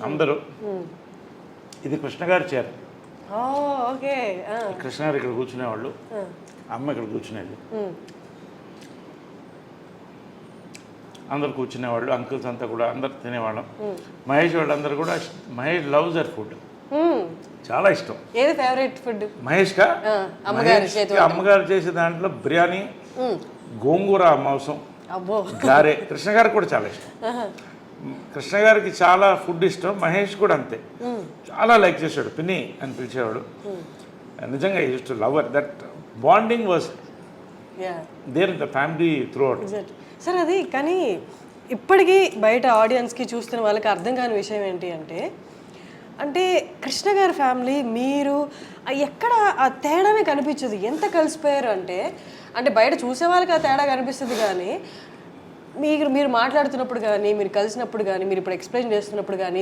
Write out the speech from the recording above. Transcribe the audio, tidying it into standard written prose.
అందరూ. ఇది కృష్ణ గారి చీర. ఓకే. కృష్ణ గారు ఇక్కడ కూర్చునేవాళ్ళు, అమ్మ ఇక్కడ కూర్చునేది, అందరు కూర్చునేవాళ్ళు, అంకుల్స్ అంతా కూడా అందరు తినేవాళ్ళం. మహేష్ వాళ్ళందరూ కూడా, మహేష్ లవ్స్ దర్ ఫుడ్, చాలా ఇష్టం. ఏది ఫేవరెట్ ఫుడ్ మహేష్గా? అమ్మగారు చేసే దాంట్లో బిర్యానీ, గోంగూర మాంసం, గారే. కృష్ణ గారికి కూడా చాలా ఇష్టం. కృష్ణ గారికి చాలా ఫుడ్ ఇష్టం, మహేష్ కూడా అంతే, చాలా లైక్ చేసాడు. పిన్ని అని పిలిచేవాడు. నిజంగా used to love that bonding was there in the family throughout. Sir అది కానీ ఇప్పటికీ బయట ఆడియన్స్కి చూస్తున్న వాళ్ళకి అర్థం కాని విషయం ఏంటి అంటే కృష్ణ గారి ఫ్యామిలీ మీరు ఎక్కడ ఆ తేడానే కనిపించదు. ఎంత కలిసిపోయారు అంటే బయట చూసే వాళ్ళకి ఆ తేడా కనిపిస్తుంది, కానీ మీరు మాట్లాడుతున్నప్పుడు కానీ, మీరు కలిసినప్పుడు కానీ, మీరు ఇప్పుడు ఎక్స్ప్లెయిన్ చేస్తున్నప్పుడు కానీ